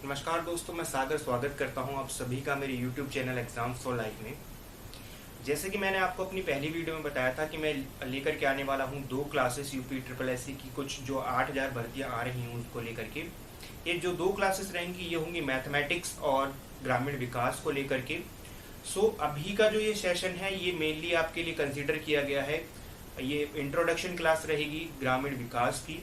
नमस्कार दोस्तों, मैं सागर स्वागत करता हूं आप सभी का मेरे YouTube channel exams for life में। जैसे कि मैंने आपको अपनी पहली वीडियो में बताया था कि मैं लेकर के आने वाला हूं दो classes UP triple S C की, कुछ जो 8000 भर्तियां आ रही हैं उनको लेकर के। ये जो दो क्लासेस रहेंगी ये होंगी मैथमेटिक्स और ग्रामीण विकास को लेकर के। अभी का जो ये सेशन है ये मेनली आपके लिए कंसिडर किया गया है। ये इंट्रोडक्शन क्लास रहेगी ग्रामीण विकास की।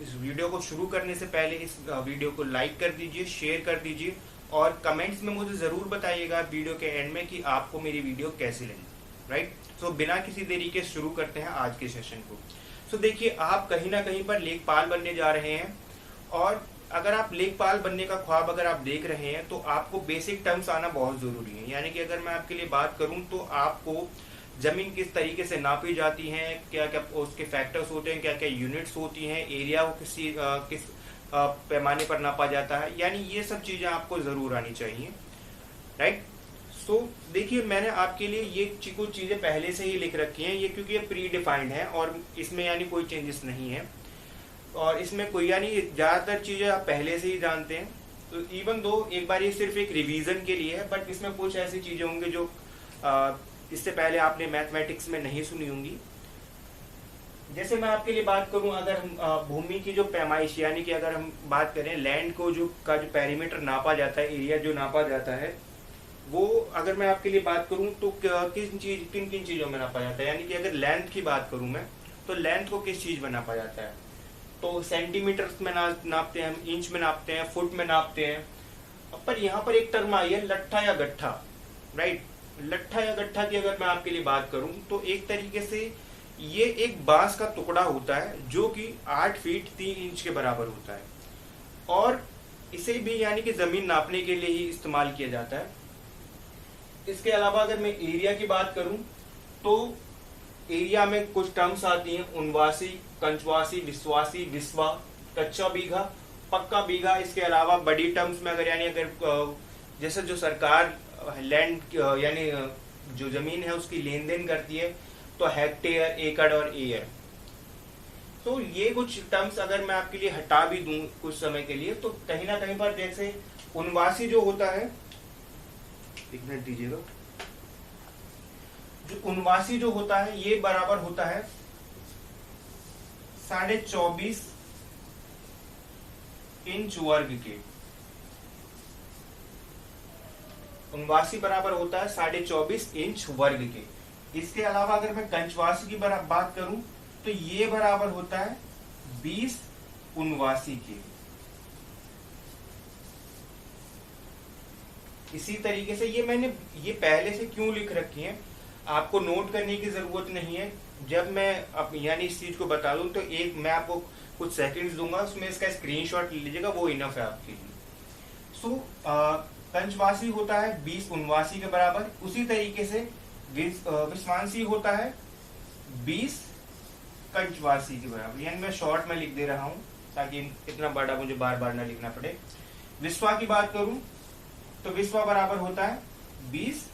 इस वीडियो को शुरू करने से पहले इस वीडियो को लाइक कर दीजिए, शेयर कर दीजिए और कमेंट्स में मुझे ज़रूर बताइएगा वीडियो के एंड में कि आपको मेरी वीडियो कैसी लगी। राइट। बिना किसी देरी के शुरू करते हैं आज के सेशन को। देखिए, आप कहीं ना कहीं पर लेखपाल बनने जा रहे हैं और अगर आप लेखपाल बनने का ख्वाब अगर आप देख रहे हैं तो आपको बेसिक टर्म्स आना बहुत ज़रूरी है। यानी कि अगर मैं आपके लिए बात करूं तो आपको जमीन किस तरीके से नापी जाती है, क्या क्या उसके फैक्टर्स होते हैं, क्या क्या यूनिट्स होती हैं, एरिया को किस पैमाने पर नापा जाता है, यानी ये सब चीज़ें आपको ज़रूर आनी चाहिए। राइट। देखिए, मैंने आपके लिए ये कुछ चीज़ें पहले से ही लिख रखी हैं, ये क्योंकि ये प्री डिफाइंड है और इसमें यानी कोई चेंजेस नहीं है और इसमें कोई यानी ज़्यादातर चीज़ें आप पहले से ही जानते हैं। तो इवन दो एक बार ये सिर्फ एक रिवीजन के लिए है, बट इसमें कुछ ऐसी चीज़ें होंगी जो इससे पहले आपने मैथमेटिक्स में नहीं सुनी होंगी। जैसे मैं आपके लिए बात करूं, अगर हम भूमि की जो पैमाइश यानी कि अगर हम बात करें लैंड को जो पेरीमीटर नापा जाता है, एरिया जो नापा जाता है, वो अगर मैं आपके लिए बात करूं तो किन किन चीज़ों में नापा जाता है। यानी कि अगर लेंथ की बात करूं मैं तो लेंथ को किस चीज़ में नापा जाता है, तो सेंटीमीटर्स में नापते हैं, इंच में नापते हैं, फुट में नापते हैं। पर यहाँ पर एक टर्म आई है लट्ठा या गट्ठा। राइट। लट्ठा या गट्ठा की अगर मैं आपके लिए बात करूं तो एक तरीके से ये एक बांस का टुकड़ा होता है जो कि 8 फीट 3 इंच के बराबर होता है और इसे भी यानी कि जमीन नापने के लिए ही इस्तेमाल किया जाता है। इसके अलावा अगर मैं एरिया की बात करूं तो एरिया में कुछ टर्म्स आती हैं, उनवासी, कंचवासी, विश्वासी, विस्वा, कच्चा बीघा, पक्का बीघा। इसके अलावा बड़ी टर्म्स में अगर यानी अगर जैसे जो सरकार लैंड यानी जो जमीन है उसकी लेन देन करती है तो हेक्टेयर, एकड़ और एयर। तो ये कुछ टर्म्स अगर मैं आपके लिए हटा भी दूं कुछ समय के लिए तो कहीं ना कहीं पर जैसे उनवासी जो होता है, एक मिनट दीजिएगा, जो उनवासी जो होता है ये बराबर होता है 24.5 इंच वर्ग के। उनवासी बराबर होता है 24.5 इंच वर्ग के। इसके अलावा अगर मैं कंचवासी की बात करूं तो ये बराबर होता है 20 उनवासी के। इसी तरीके से ये मैंने ये पहले से क्यों लिख रखी है, आपको नोट करने की जरूरत नहीं है। जब मैं यानी इस चीज को बता दूं तो एक मैं आपको कुछ सेकंड्स दूंगा, उसमें इसका स्क्रीनशॉट ले लीजिएगा, वो इनफ है आपके लिए। कंचवासी होता है 20 उनवासी के बराबर। उसी तरीके से विश्वांसी होता है 20 कंचवासी के बराबर। यानी मैं शॉर्ट में लिख दे रहा हूं ताकि इतना बड़ा मुझे बार बार ना लिखना पड़े। विश्वा की बात करूं तो विश्वा बराबर होता है 20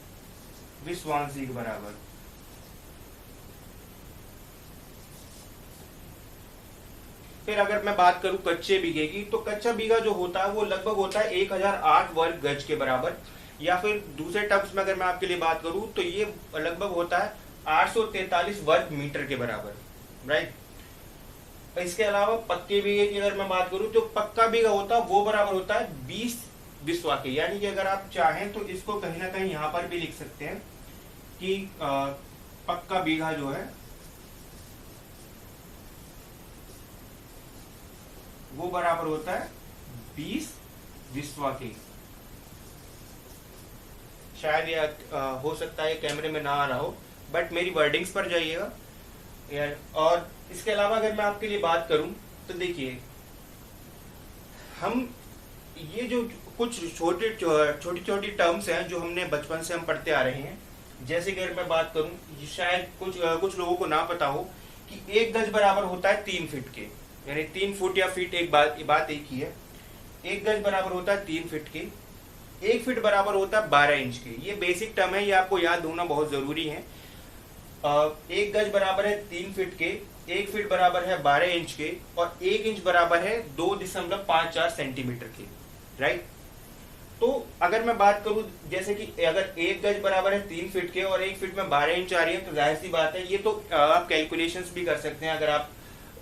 विश्वांसी के बराबर। फिर अगर मैं बात करूं कच्चे बीघे की तो कच्चा बीघा जो होता है वो लगभग होता है 1008 वर्ग गज के बराबर, या फिर दूसरे टर्म्स में अगर मैं आपके लिए बात करूं तो ये लगभग होता है 843 वर्ग मीटर के बराबर। राइट। इसके अलावा पक्के बीघे की अगर मैं बात करूं तो पक्का बीघा होता है वो बराबर होता है 20 विश्वा के। यानी कि अगर आप चाहें तो इसको कहीं ना कहीं यहां पर भी लिख सकते हैं कि पक्का बीघा जो है वो बराबर होता है 20 विश्वा के। शायद ये हो सकता है कैमरे में ना आ रहा हो, बट मेरी वर्डिंग्स पर जाइएगा यार। और इसके अलावा अगर मैं आपके लिए बात करूं तो देखिए, हम ये जो कुछ छोटी छोटी टर्म्स हैं जो हमने बचपन से हम पढ़ते आ रहे हैं, जैसे कि अगर मैं बात करूं, शायद कुछ लोगों को ना पता हो कि 1 गज बराबर होता है 3 फीट के। यानी 3 फुट या फीट एक बात एक ही है। 1 गज बराबर होता है 3 फीट के। 1 फीट बराबर होता है 12 इंच के। ये बेसिक टर्म है, ये आपको याद होना बहुत जरूरी है। एक गज बराबर है 3 फीट के, 1 फीट बराबर है 12 इंच के, और 1 इंच बराबर है 2.54 सेंटीमीटर के, राइट। तो अगर मैं बात करूं जैसे कि अगर 1 गज बराबर है 3 फीट के और 1 फीट में 12 इंच आ रही है, तो जाहिर सी बात है ये तो आप कैलकुलेशंस भी कर सकते हैं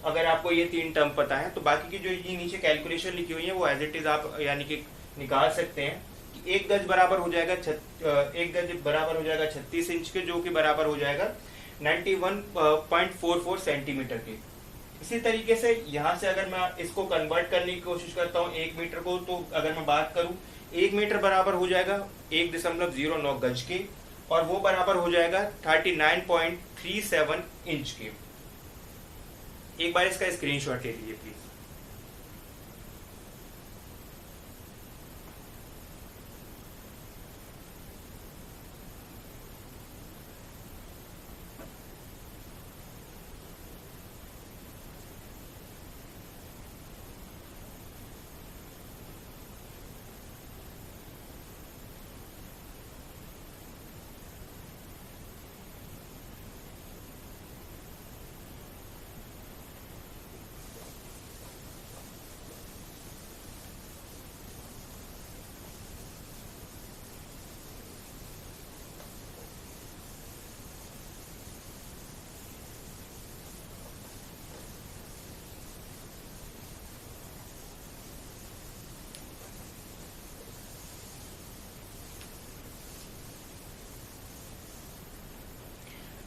अगर आपको ये 3 टर्म पता है। तो बाकी की जो ये नीचे कैलकुलेशन लिखी हुई है वो एज इट इज आप यानी कि निकाल सकते हैं कि 1 गज बराबर हो जाएगा 36 इंच के, जो कि बराबर हो जाएगा 91.44 सेंटीमीटर के। इसी तरीके से यहाँ से अगर मैं इसको कन्वर्ट करने की कोशिश करता हूँ 1 मीटर को, तो अगर मैं बात करूँ 1 मीटर बराबर हो जाएगा 1.09 गज के, और वो बराबर हो जाएगा 39.37 इंच के। एक बार इसका स्क्रीनशॉट ले लीजिए प्लीज।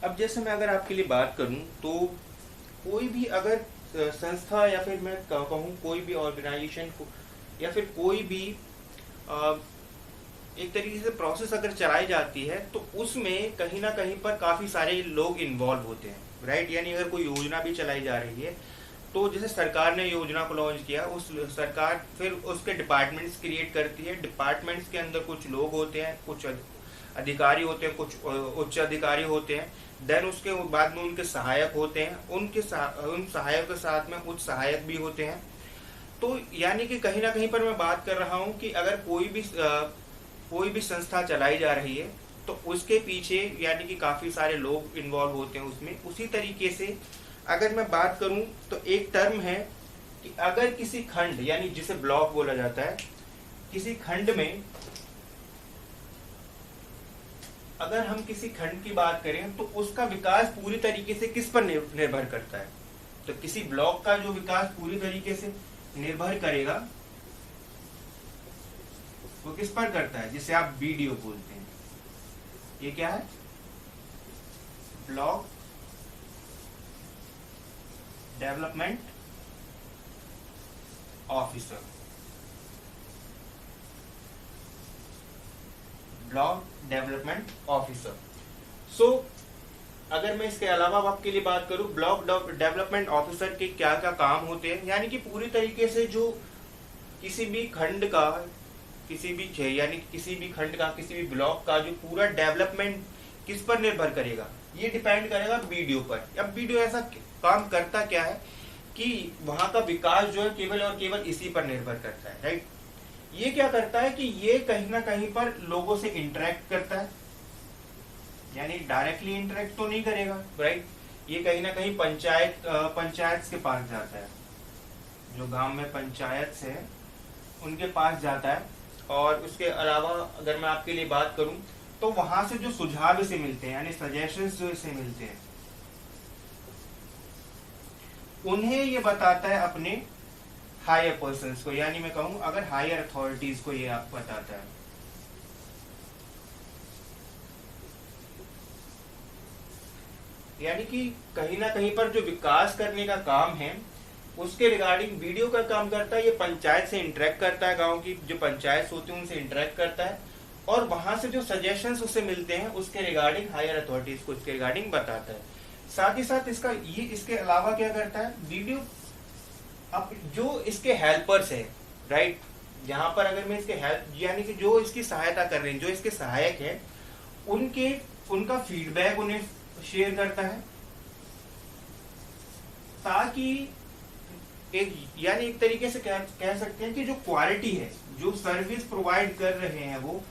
अब जैसे मैं अगर आपके लिए बात करूं तो कोई भी अगर संस्था या फिर मैं कहूं कोई भी ऑर्गेनाइजेशन को या फिर कोई भी एक तरीके से प्रोसेस अगर चलाई जाती है तो उसमें कहीं ना कहीं पर काफी सारे लोग इन्वॉल्व होते हैं, राइट। यानी अगर कोई योजना भी चलाई जा रही है तो जैसे सरकार ने योजना को लॉन्च किया, उस सरकार फिर उसके डिपार्टमेंट्स क्रिएट करती है। डिपार्टमेंट्स के अंदर कुछ लोग होते हैं, कुछ अधिकारी होते हैं, कुछ उच्च अधिकारी होते हैं, देन उसके बाद में उनके सहायक होते हैं, उन सहायक के साथ में उच्च सहायक भी होते हैं। तो यानी कि कहीं ना कहीं पर मैं बात कर रहा हूं कि अगर कोई भी संस्था चलाई जा रही है तो उसके पीछे यानी कि काफी सारे लोग इन्वॉल्व होते हैं उसमें। उसी तरीके से अगर मैं बात करूं तो एक टर्म है कि अगर किसी खंड यानी जिसे ब्लॉक बोला जाता है, किसी खंड में अगर हम किसी खंड की बात करें तो उसका विकास पूरी तरीके से किस पर निर्भर करता है। तो किसी ब्लॉक का जो विकास पूरी तरीके से निर्भर करेगा वो किस पर करता है, जिसे आप बीडीओ बोलते हैं। ये क्या है? Block development officer. Block development officer. So अगर मैं इसके अलावा आपके लिए बात करूं, ब्लॉक डेवलपमेंट ऑफिसर के क्या क्या काम होते हैं, यानी कि पूरी तरीके से जो किसी भी खंड का किसी भी ब्लॉक का जो पूरा डेवलपमेंट किस पर निर्भर करेगा, ये डिपेंड करेगा बीडीओ पर। अब बीडीओ ऐसा काम करता क्या है कि वहां का विकास जो है केवल और केवल इसी पर निर्भर करता है, राइट। ये क्या करता है कि ये कहीं ना कहीं पर लोगों से इंटरेक्ट करता है, यानी डायरेक्टली इंटरेक्ट तो नहीं करेगा, राइट। ये कहीं ना कहीं पंचायत के पास जाता है, जो गांव में पंचायत है उनके पास जाता है। और उसके अलावा अगर मैं आपके लिए बात करूं तो वहां से जो सुझाव इसे मिलते हैं यानी सजेशंस जो इसे मिलते हैं, उन्हें ये बताता है अपने हायर पर्सन्स को, यानी मैं कहूं अगर हायर अथॉरिटीज को ये आप बताता है। यानी कि कहीं ना कहीं पर जो विकास करने का काम है उसके रिगार्डिंग वीडियो का काम करता है। ये पंचायत से इंटरेक्ट करता है, गांव की जो पंचायत होती है उनसे इंटरेक्ट करता है, और वहां से जो सजेशंस उसे मिलते हैं उसके रिगार्डिंग हायर अथॉरिटीज को उसके रिगार्डिंग बताता है। साथ ही साथ इसके अलावा क्या करता है वीडियो, अब जो इसके हेल्पर्स है, राइट, यहाँ पर अगर मैं इसके हेल्प यानी कि जो इसकी सहायता कर रहे हैं, जो इसके सहायक है, उनका फीडबैक उन्हें शेयर करता है, ताकि एक तरीके से कह सकते हैं कि जो क्वालिटी है, जो सर्विस प्रोवाइड कर रहे हैं वो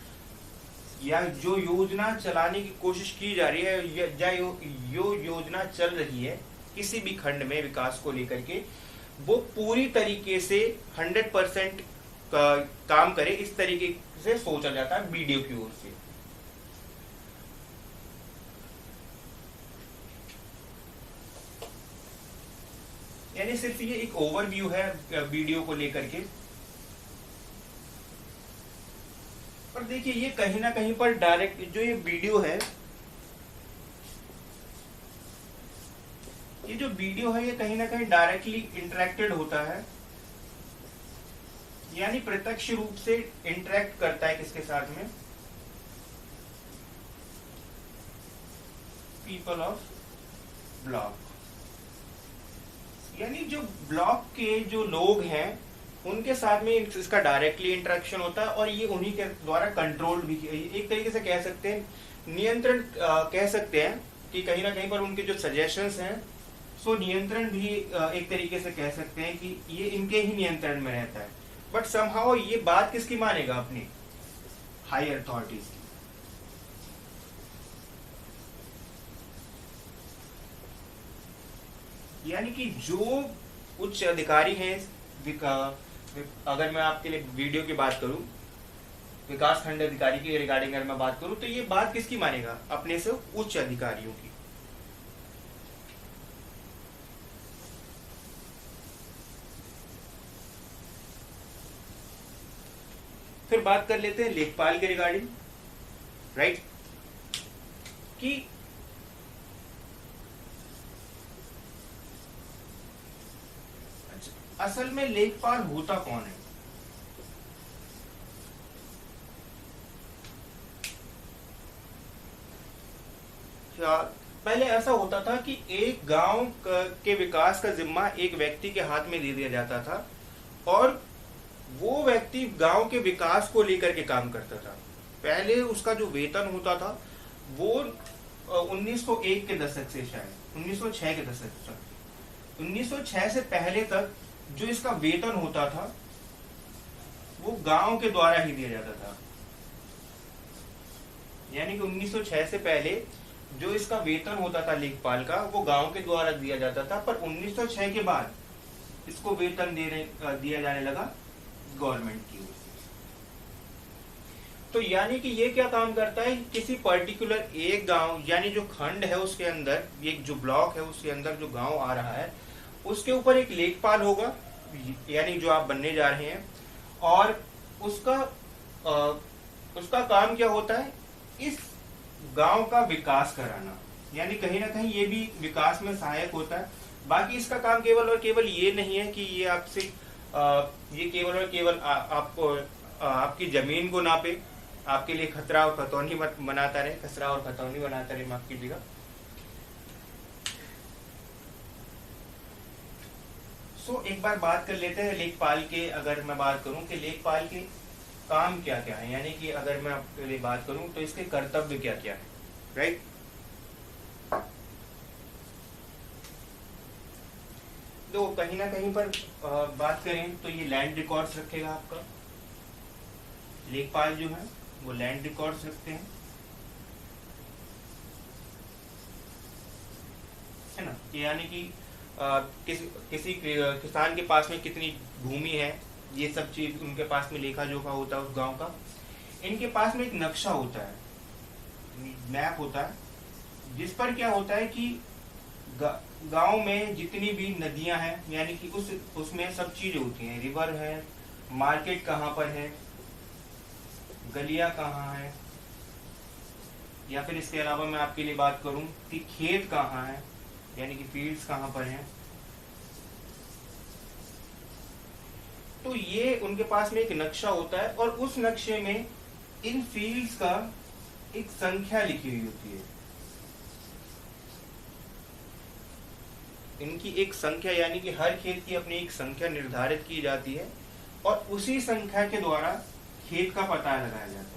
या जो योजना चलाने की कोशिश की जा रही है या यो योजना चल रही है किसी भी खंड में विकास को लेकर के, वो पूरी तरीके से 100% काम करे, इस तरीके से सोचा जाता है बीडीओ की ओर से। यानी सिर्फ ये एक ओवरव्यू है बीडीओ को लेकर के। और देखिए ये कहीं ना कहीं पर डायरेक्ट जो ये वीडियो है, ये जो वीडियो है ये कहीं ना कहीं डायरेक्टली इंटरेक्टेड होता है, यानी प्रत्यक्ष रूप से इंटरेक्ट करता है किसके साथ में, पीपल ऑफ ब्लॉक। यानी जो ब्लॉक के जो लोग हैं उनके साथ में इसका डायरेक्टली इंटरेक्शन होता है, और ये उन्हीं के द्वारा कंट्रोल भी, एक तरीके से कह सकते हैं नियंत्रण, कह सकते हैं कि कहीं ना कहीं पर उनके जो सजेशंस हैं, सो नियंत्रण भी एक तरीके से कह सकते हैं कि ये इनके ही नियंत्रण में रहता है। बट समहाउ ये बात किसकी मानेगा, अपनी हाई अथॉरिटीज की। यानी कि जो उच्च अधिकारी हैं, अगर मैं आपके लिए वीडियो की बात करूं, विकास खंड अधिकारी की रिगार्डिंग अगर मैं बात करूं, तो ये बात किसकी मानेगा, अपने से उच्च अधिकारियों की। फिर बात कर लेते हैं लेखपाल के रिगार्डिंग, राइट, कि असल में लेखपाल होता कौन है। पहले ऐसा होता था कि एक गांव के विकास का जिम्मा एक व्यक्ति के हाथ में दे दिया जाता था, और वो व्यक्ति गांव के विकास को लेकर के काम करता था। पहले उसका जो वेतन होता था वो 1901 के दशक से, शायद 1906 के दशक तक, 1906 से पहले तक जो इसका वेतन होता था वो गांव के द्वारा ही दिया जाता था। यानी कि 1906 से पहले जो इसका वेतन होता था लेखपाल का, वो गांव के द्वारा दिया जाता था, पर 1906 के बाद इसको वेतन दिया जाने लगा गवर्नमेंट की ओर से। तो यानी कि ये क्या काम करता है, किसी पर्टिकुलर एक गांव, यानी जो खंड है उसके अंदर, एक जो ब्लॉक है उसके अंदर जो गांव आ रहा है, उसके ऊपर एक लेखपाल होगा, यानी जो आप बनने जा रहे हैं, और उसका काम क्या होता है, इस गांव का विकास कराना। यानी कहीं ना कहीं ये भी विकास में सहायक होता है। बाकी इसका काम केवल और केवल ये नहीं है कि ये आपसे ये केवल और केवल आपको आपकी जमीन को नापे, आपके लिए खतरा और खतौनी बनाता रहे, खसरा और खतौनी बनाता रहे, माफ कीजिएगा। सो एक बार बात कर लेते हैं लेखपाल के। अगर मैं बात करूं कि लेखपाल के काम क्या क्या है, यानी कि अगर मैं आपके लिए बात करूं तो इसके कर्तव्य क्या क्या है, राइट। तो कहीं ना कहीं पर बात करें तो ये लैंड रिकॉर्ड्स रखेगा आपका, लेखपाल जो है वो लैंड रिकॉर्ड्स रखते हैं, है ना। यानी कि किसी किसान के पास में कितनी भूमि है, ये सब चीज उनके पास में लेखा जोखा होता है उस गांव का। इनके पास में एक नक्शा होता है, मैप होता है, जिस पर क्या होता है कि गांव में जितनी भी नदियां हैं, यानी कि उसमें सब चीजें होती हैं, रिवर है, मार्केट कहाँ पर है, गलियां कहाँ है, या फिर इसके अलावा मैं आपके लिए बात करूं कि खेत कहाँ है, यानी कि फील्ड्स कहाँ पर हैं। तो ये उनके पास में एक नक्शा होता है, और उस नक्शे में इन फील्ड्स का एक संख्या लिखी हुई होती है, इनकी एक संख्या, यानी कि हर खेत की अपनी एक संख्या निर्धारित की जाती है, और उसी संख्या के द्वारा खेत का पता लगाया जाता है।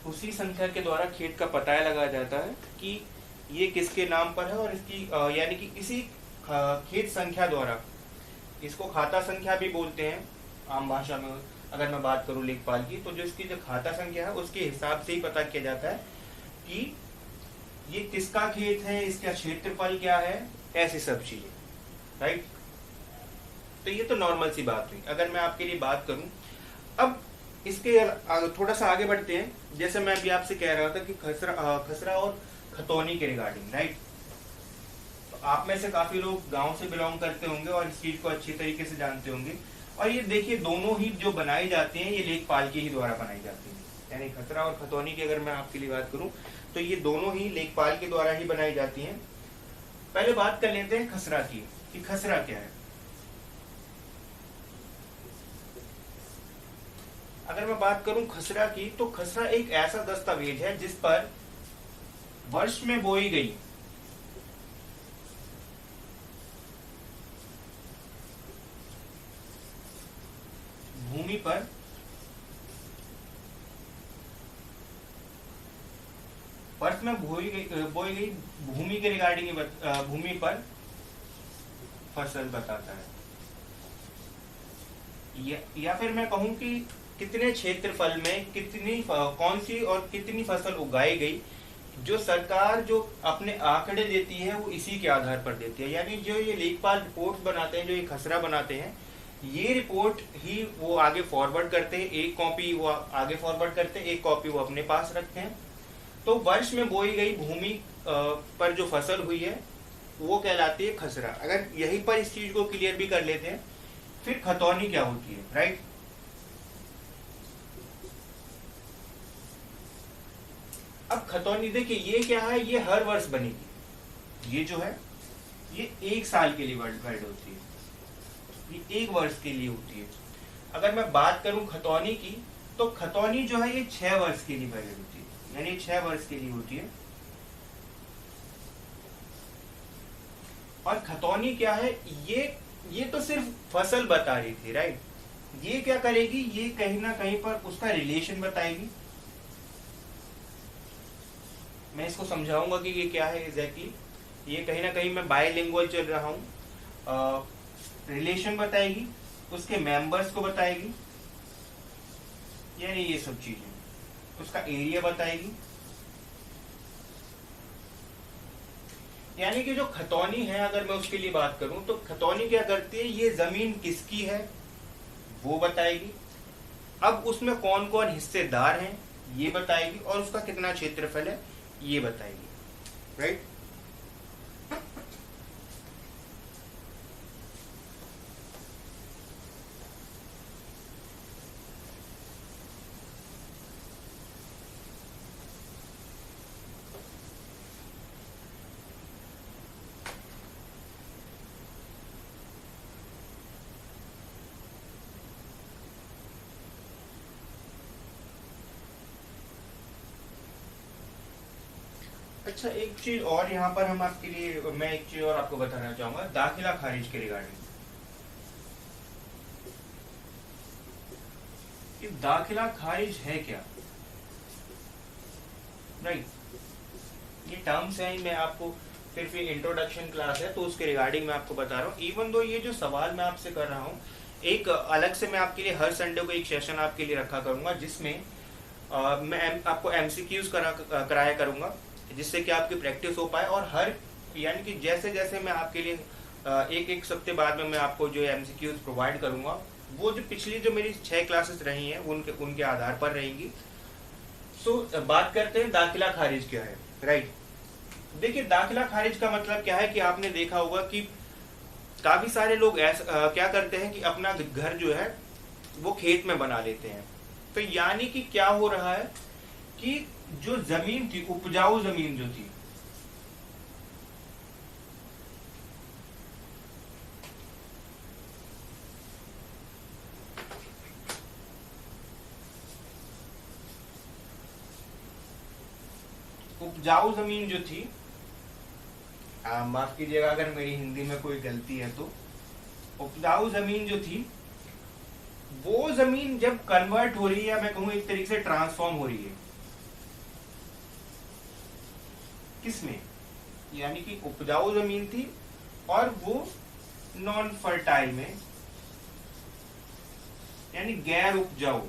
उसी संख्या के द्वारा खेत का पता लगाया जाता है कि ये किसके नाम पर है, और इसकी यानी कि इसी खेत संख्या द्वारा, इसको खाता संख्या भी बोलते हैं आम भाषा में, अगर मैं बात करूं लेखपाल की, तो जो इसकी जो खाता संख्या है उसके हिसाब से ही पता किया जाता है कि ये किसका खेत है, इसका क्षेत्रफल क्या है, ऐसी सब चीजें, राइट। तो ये तो नॉर्मल सी बात हुई। अगर मैं आपके लिए बात करूं, अब इसके थोड़ा सा आगे बढ़ते हैं। जैसे मैं अभी आपसे कह रहा था कि खसरा और खतौनी के रिगार्डिंग, राइट। तो आप में से काफी लोग गांव से बिलोंग करते होंगे और इस चीज को अच्छी तरीके से जानते होंगे। और ये देखिए, दोनों ही जो बनाई जाती हैं ये लेखपाल के ही द्वारा बनाई जाती हैं, यानी खसरा और खतौनी की अगर मैं आपके लिए बात करूं तो ये दोनों ही लेखपाल के द्वारा ही बनाई जाती हैं। पहले बात कर लेते हैं खसरा की, कि खसरा क्या है। अगर मैं बात करूं खसरा की, तो खसरा एक ऐसा दस्तावेज है जिस पर वर्ष में बोई गई भूमि पर वर्ष में बोई गई भूमि के रिगार्डिंग भूमि पर फसल बताता है। या फिर मैं कहूं कि कितने क्षेत्रफल में कितनी कौन सी और कितनी फसल उगाई गई, जो सरकार जो अपने आंकड़े देती है वो इसी के आधार पर देती है। यानी जो ये लेखपाल रिपोर्ट बनाते हैं, जो ये खसरा बनाते हैं, ये रिपोर्ट ही वो आगे फॉरवर्ड करते हैं। एक कॉपी वो आगे फॉरवर्ड करते हैं, एक कॉपी वो अपने पास रखते हैं। तो वर्ष में बोई गई भूमि पर जो फसल हुई है वो कहलाती है खसरा। अगर यहीं पर इस चीज को क्लियर भी कर लेते हैं, फिर खतौनी क्या होती है, राइट। अब खतौनी देखिए, ये क्या है, ये हर वर्ष बनेगी। ये जो है ये 1 साल के लिए वैलिड होती है, ये 1 वर्ष के लिए होती है। अगर मैं बात करूं खतौनी की, तो खतौनी जो है ये 6 वर्ष के लिए वैलिड होती है, यानी 6 वर्ष के लिए होती है। और खतौनी क्या है, ये तो सिर्फ फसल बता रही थी, राइट। ये क्या करेगी, ये कहीं ना कहीं पर उसका रिलेशन बताएगी। मैं इसको समझाऊंगा कि ये क्या है एग्जैक्टली। ये कहीं ना कहीं मैं बायलिंगुअल चल रहा हूं। रिलेशन बताएगी, उसके मेंबर्स को बताएगी, यानी ये सब चीजें, उसका एरिया बताएगी। यानी कि जो खतौनी है, अगर मैं उसके लिए बात करूं, तो खतौनी क्या करती है, ये जमीन किसकी है वो बताएगी। अब उसमें कौन कौन हिस्सेदार हैं ये बताएगी, और उसका कितना क्षेत्रफल है ये बताएगी, राइट। अच्छा, एक चीज और यहाँ पर हम आपके लिए, मैं एक चीज और आपको बताना चाहूंगा दाखिला खारिज के रिगार्डिंग। कि दाखिला खारिज है क्या, राइट। ये टर्म्स हैं, मैं आपको सिर्फ ये इंट्रोडक्शन क्लास है तो उसके रिगार्डिंग मैं आपको बता रहा हूँ। इवन दो ये जो सवाल मैं आपसे कर रहा हूँ, एक अलग से मैं आपके लिए हर संडे को एक सेशन आपके लिए रखा करूंगा, जिसमें मैं आपको एमसीक्यूज कराया करूंगा, जिससे कि आपकी प्रैक्टिस हो पाए। और हर, यानी कि जैसे जैसे मैं आपके लिए एक एक सप्ताह बाद में मैं आपको जो एमसीक्यूज प्रोवाइड करूंगा, वो जो पिछली जो मेरी 6 क्लासेस रही हैं उनके आधार पर रहेंगी। सो बात करते हैं दाखिला खारिज क्या है, राइट। देखिए, दाखिला खारिज का मतलब क्या है कि आपने देखा होगा कि काफी सारे लोग ऐसा क्या करते हैं कि अपना घर जो है वो खेत में बना लेते हैं। तो यानी कि क्या हो रहा है कि जो जमीन थी, उपजाऊ जमीन जो थी, उपजाऊ जमीन जो थी, माफ कीजिएगा अगर मेरी हिंदी में कोई गलती है तो, उपजाऊ जमीन जो थी वो जमीन जब कन्वर्ट हो रही है, मैं कहूँ एक तरीके से ट्रांसफॉर्म हो रही है, किसमें, यानी कि उपजाऊ जमीन थी और वो नॉन फर्टाइल में यानी गैर उपजाऊ।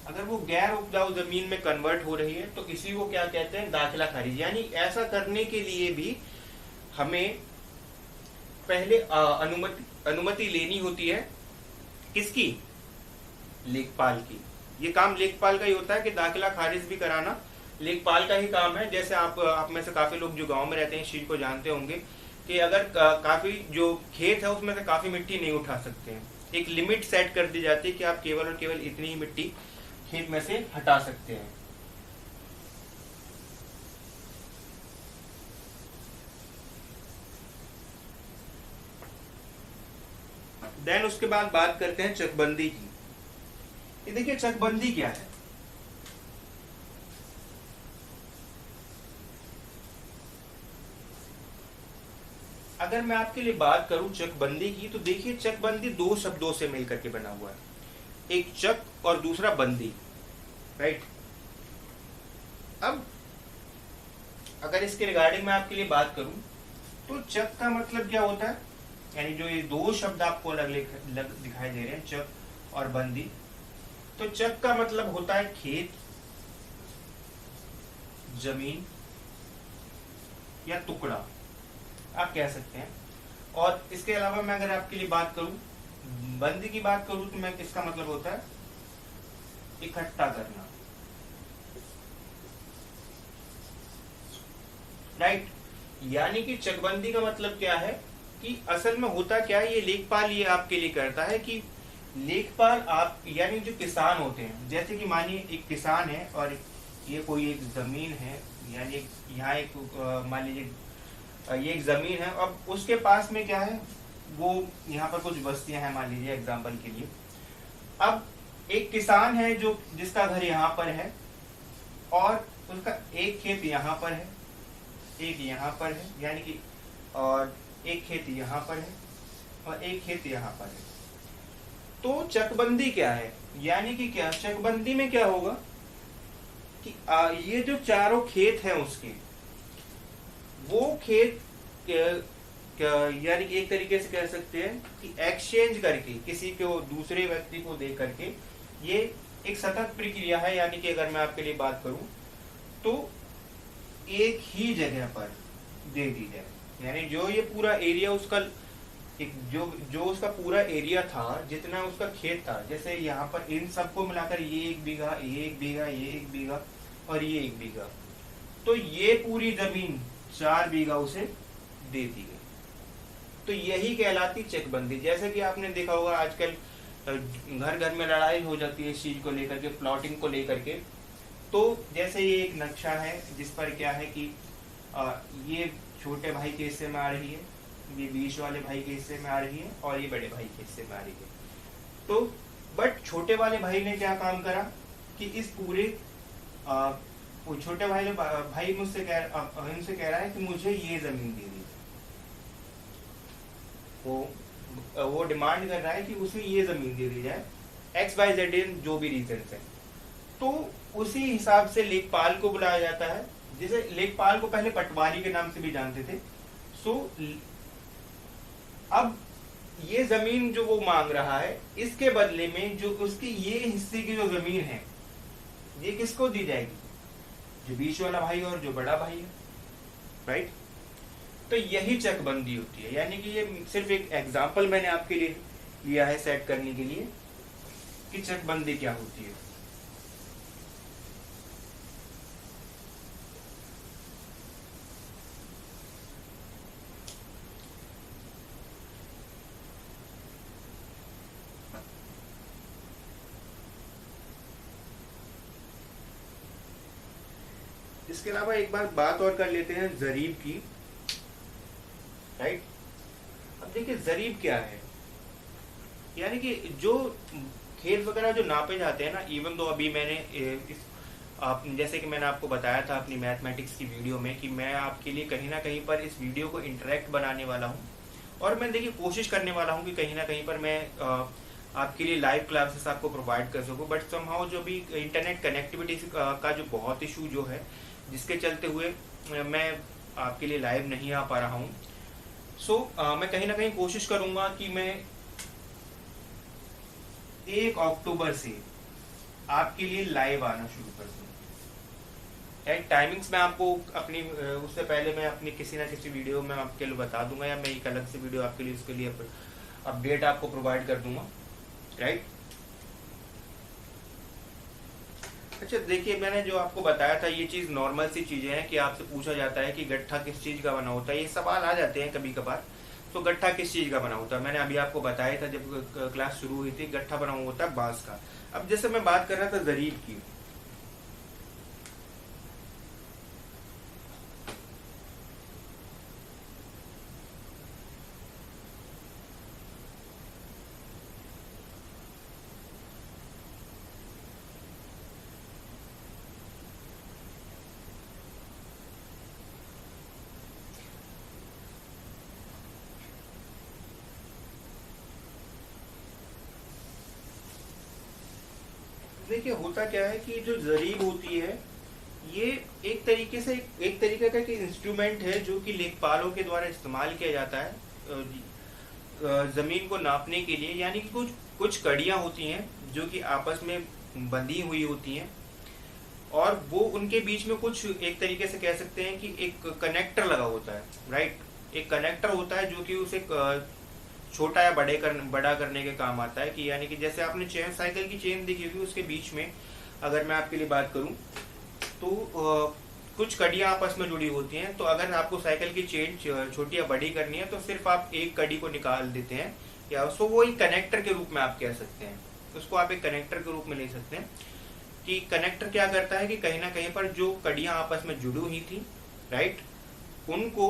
अगर वो गैर उपजाऊ जमीन में कन्वर्ट हो रही है तो इसी को क्या कहते हैं, दाखिला खारिज। यानी ऐसा करने के लिए भी हमें पहले अनुमति लेनी होती है, किसकी, लेखपाल की। ये काम लेखपाल का ही होता है कि दाखिला खारिज भी कराना लेखपाल का ही काम है। जैसे आप में से काफी लोग जो गांव में रहते हैं इस चीज को जानते होंगे कि अगर काफी जो खेत है उसमें से काफी मिट्टी नहीं उठा सकते हैं, एक लिमिट सेट कर दी जाती है कि आप केवल और केवल इतनी ही मिट्टी खेत में से हटा सकते हैं। देन उसके बाद बात करते हैं चकबंदी की। ये देखिए चकबंदी क्या है। अगर मैं आपके लिए बात करूं चकबंदी की, तो देखिए चकबंदी दो शब्दों से मिलकर के बना हुआ है, एक चक और दूसरा बंदी, राइट। अब अगर इसके रिगार्डिंग मैं आपके लिए बात करूं तो चक का मतलब क्या होता है, यानी जो ये दो शब्द आपको अलग दिखाई दे रहे हैं, चक और बंदी। तो चक का मतलब होता है खेत, जमीन या टुकड़ा आप कह सकते हैं। और इसके अलावा मैं अगर आपके लिए बात करूं, बंदी की बात करूं, तो मैं इसका मतलब होता है इकट्ठा करना, राइट। यानी कि चकबंदी का मतलब क्या है कि असल में होता क्या है, ये लेखपाल ये आपके लिए करता है कि लेखपाल आप यानी जो किसान होते हैं, जैसे कि मानिए एक किसान है और ये कोई एक जमीन है, यानी यहाँ एक मान लीजिए ये एक जमीन है, अब उसके पास में क्या है, वो यहाँ पर कुछ बस्तियां हैं मान लीजिए एग्जाम्पल के लिए। अब एक किसान है जो जिसका घर यहाँ पर है और उसका एक खेत यहाँ पर है, एक यहाँ पर है, यानी कि और एक खेत यहाँ पर है और एक खेत यहाँ पर है। तो चकबंदी क्या है, यानी कि क्या चकबंदी में क्या होगा कि ये जो चारों खेत हैं उसके, वो खेत यानी कि एक तरीके से कह सकते हैं कि एक्सचेंज करके किसी को दूसरे व्यक्ति को दे करके, ये एक सतत प्रक्रिया है। यानी कि अगर मैं आपके लिए बात करूं तो एक ही जगह पर दे दी जाए, यानी जो ये पूरा एरिया उसका एक जो उसका पूरा एरिया था, जितना उसका खेत था, जैसे यहाँ पर इन सबको मिलाकर ये 1 बीघा, ये 1 बीघा, ये 1 बीघा और ये 1 बीघा, तो ये पूरी जमीन 4 बीघा उसे दे दी गई। तो यही कहलाती चकबंदी। जैसे कि आपने देखा होगा आजकल घर घर में लड़ाई हो जाती है इस चीज को लेकर के, प्लॉटिंग को लेकर के। तो जैसे ये एक नक्शा है जिस पर क्या है कि ये छोटे भाई के हिस्से में आ रही है, ये बीच वाले भाई के हिस्से में आ रही है और ये बड़े भाई के हिस्से में आ रही है। तो बट छोटे वाले भाई ने क्या काम करा कि इस पूरे वो छोटे भाई मुझसे इनसे कह रहा है कि मुझे ये जमीन दे दी। वो डिमांड कर रहा है कि उसे ये जमीन दे दी जाए, XYZ जो भी रीजन है। तो उसी हिसाब से लेखपाल को बुलाया जाता है, जिसे लेखपाल को पहले पटवारी के नाम से भी जानते थे। सो अब ये जमीन जो वो मांग रहा है, इसके बदले में जो उसकी ये हिस्से की जो जमीन है, ये किसको दी जाएगी, जो बीच वाला भाई और जो बड़ा भाई है, राइट। तो यही चकबंदी होती है। यानी कि ये सिर्फ एक एग्जाम्पल मैंने आपके लिए लिया है सेट करने के लिए कि चकबंदी क्या होती है। इसके अलावा एक बार बात और कर लेते हैं जरीब की, राइट। अब देखिए जरीब क्या है, यानी कि जो खेत वगैरह जो नापे जाते हैं ना, इवन दो अभी मैंने जैसे कि मैंने आपको बताया था अपनी मैथमेटिक्स की वीडियो में कि मैं आपके लिए कहीं ना कहीं पर इस वीडियो को इंटरेक्ट बनाने वाला हूँ, और मैं देखिए कोशिश करने वाला हूँ कि कहीं ना कहीं पर मैं आपके लिए लाइव क्लासेस आपको प्रोवाइड कर सकूँ। बट समहाउ जो भी इंटरनेट कनेक्टिविटी का जो बहुत इशू जो है, जिसके चलते हुए मैं आपके लिए लाइव नहीं आ पा रहा हूँ। मैं कहीं ना कहीं कोशिश करूंगा कि मैं 1 अक्टूबर से आपके लिए लाइव आना शुरू कर दूँ। टाइमिंग्स मैं आपको अपनी उससे पहले मैं अपनी किसी ना किसी वीडियो में आपके लिए बता दूंगा, या मैं एक अलग से वीडियो आपके लिए उसके लिए अपडेट आपको प्रोवाइड कर दूंगा, राइट। अच्छा देखिए, मैंने जो आपको बताया था ये चीज़ नॉर्मल सी चीज़ें हैं कि आपसे पूछा जाता है कि गट्ठा किस चीज़ का बना होता है, ये सवाल आ जाते हैं कभी कभार। तो गट्ठा किस चीज़ का बना होता है, मैंने अभी आपको बताया था जब क्लास शुरू हुई थी, गट्ठा बना हुआ होता है बांस का। अब जैसे मैं बात कर रहा था जरीब की, देखिए होता क्या है कि जो जरीब होती है ये एक तरीके से एक तरीके का इंस्ट्रूमेंट है जो कि लेखपालों के द्वारा इस्तेमाल किया जाता है जमीन को नापने के लिए। यानी कि कुछ कुछ कड़ियां होती हैं जो कि आपस में बंधी हुई होती हैं, और वो उनके बीच में कुछ एक तरीके से कह सकते हैं कि एक कनेक्टर लगा होता है, राइट। एक कनेक्टर होता है जो कि उसे छोटा या बड़ा करने के काम आता है। कि यानी कि जैसे आपने चेन, साइकिल की चेन देखी होगी, उसके बीच में अगर मैं आपके लिए बात करूं तो कुछ कड़ियां आपस में जुड़ी होती हैं। तो अगर आपको साइकिल की चेन छोटी या बड़ी करनी है तो सिर्फ आप एक कड़ी को निकाल देते हैं, या उसको वो एक कनेक्टर के रूप में आप कह सकते हैं। उसको आप एक कनेक्टर के रूप में ले सकते हैं कि कनेक्टर क्या करता है कि कहीं ना कहीं पर जो कड़ियां आपस में जुड़ी हुई थी, राइट, उनको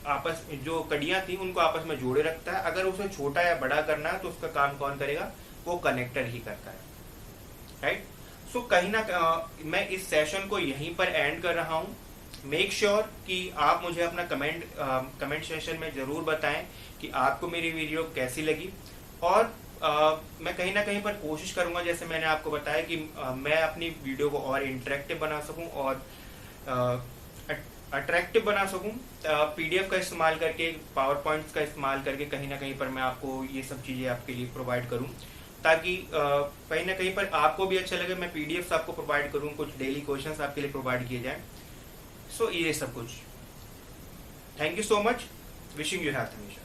आपस में जो कड़ियां थी उनको आपस में जोड़े रखता है। अगर उसे छोटा या बड़ा करना है तो उसका काम कौन करेगा, वो कनेक्टर ही करता है, राइट। सो कहीं ना मैं इस सेशन को यहीं पर एंड कर रहा हूं। मेक श्योर कि आप मुझे अपना कमेंट सेशन में जरूर बताएं कि आपको मेरी वीडियो कैसी लगी, और मैं कहीं ना कहीं पर कोशिश करूंगा, जैसे मैंने आपको बताया कि मैं अपनी वीडियो को और इंटरेक्टिव बना सकूं और अट्रैक्टिव बना सकूं। पीडीएफ का इस्तेमाल करके, पावर पॉइंट्स का इस्तेमाल करके कहीं ना कहीं पर मैं आपको ये सब चीज़ें आपके लिए प्रोवाइड करूं, ताकि कहीं ना कहीं पर आपको भी अच्छा लगे। मैं पीडीएफ आपको प्रोवाइड करूं, कुछ डेली क्वेश्चंस आपके लिए प्रोवाइड किए जाएं। सो ये सब कुछ। Thank you so much. Wishing you health हमेशा।